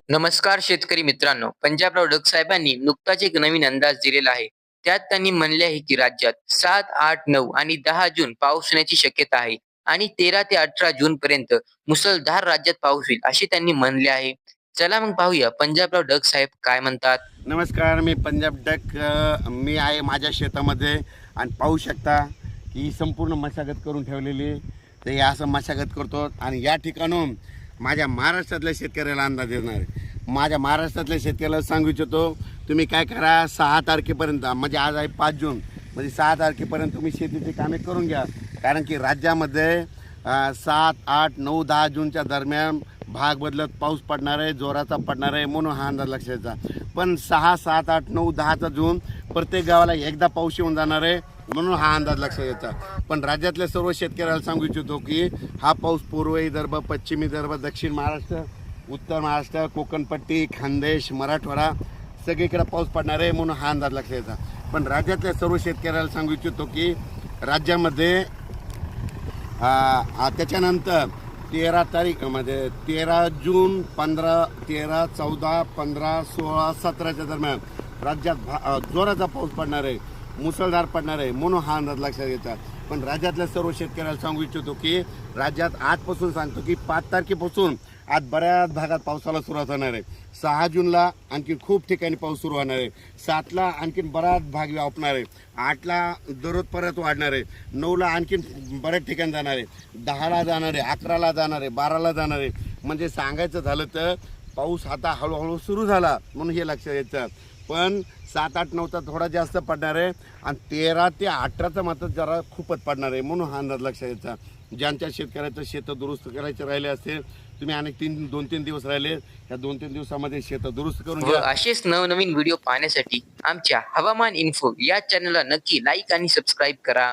नमस्कार शेतकरी मित्रांनो. पंजाबराव डग साहेबांनी नुकताच एक नवीन अंदाज दिलेला आहे. त्यात त्यांनी म्हणले आहे की राज्यात 7, 8, 9 आणि 10 जून पाऊस होण्याची शक्यता आहे आणि 13 ते 18 जून पर्यंत मुसळधार राज्यात पाऊस होईल असे त्यांनी म्हणले आहे. चला मग पाहूया पंजाबराव डग साहेब काय म्हणतात. नमस्कार, मी पंजाब डक. मी आहे माझ्या शेतामध्ये आणि पाहू शकता की ही संपूर्ण मशागत करून ठेवलेली. तर हे असं मशागत करतो आणि या ठिकाणून माझ्या महाराष्ट्रातल्या शेतकऱ्याला अंदाज देणार आहे. माझ्या महाराष्ट्रातल्या शेतकऱ्याला सांगू इच्छितो, तुम्ही काय करा, 6 तारखेपर्यंत, म्हणजे आज आहे 5 जून, म्हणजे 6 तारखेपर्यंत तुम्ही शेतीची कामे करून घ्या. कारण की राज्यामध्ये 7, 8, 9, 10 जूनच्या दरम्यान भाग बदलत पाऊस पडणार आहे, जोराचा पडणार आहे, म्हणून हा अंदाज लक्षाचा. पण 6, 7, 8, 9, 10चा जून प्रत्येक गावाला एकदा पाऊस येऊन जाणार आहे, म्हणून हा अंदाज लक्षात यायचा. पण राज्यातल्या सर्व शेतकऱ्याला सांगू इच्छितो की हा पाऊस पूर्व विदर्भ, पश्चिम विदर्भ, दक्षिण महाराष्ट्र, उत्तर महाराष्ट्र, कोकणपट्टी, खानदेश, मराठवाडा सगळीकडे पाऊस पडणार आहे, म्हणून हा अंदाज लक्षात यायचा. पण राज्यातल्या सर्व शेतकऱ्याला सांगू इच्छितो की राज्यामध्ये त्याच्यानंतर 13 तारीखमध्ये 13 जून, 15, 13, 14, 15, 16, 17च्या दरम्यान राज्यात जोराचा पाऊस पडणार आहे, मुसळधार पडणार आहे, म्हणून हा अंदाज लक्षात घ्यायचा. पण राज्यातल्या सर्व शेतकऱ्याला सांगू इच्छितो की राज्यात आजपासून सांगतो की 5 तारखेपासून आज बऱ्याच भागात पावसाला सुरुवात होणार आहे. 6 जूनला आणखी खूप ठिकाणी पाऊस सुरू होणार आहे. 7ला आणखीन बराच भाग व्यापणार आहे. 8ला दररोज परत वाढणार आहे. 9ला आणखीन बऱ्याच ठिकाणी जाणार आहे. 10ला जाणार आहे, 11ला जाणार आहे, 12ला जाणार आहे. म्हणजे सांगायचं झालं तर पाऊस आता हळूहळू सुरू झाला, म्हणून हे लक्षात यायचं. पण 7, 8, 9चा थोडा जास्त पडणार आहे आणि 13 ते 18चा मात्र जरा खूपच पडणार आहे, म्हणून हा अंदाज लक्षात यायचा. ज्यांच्या शेतकऱ्याचं शेतं दुरुस्त करायचे राहिले असेल, तुम्ही अनेक 2-3 दिवस राहिले, या 2-3 दिवसामध्ये शेतं दुरुस्त करून व घ्या. असेच नवनवीन व्हिडिओ पाहण्यासाठी आमच्या हवामान इन्फो या चॅनलला नक्की लाईक आणि सबस्क्राईब करा.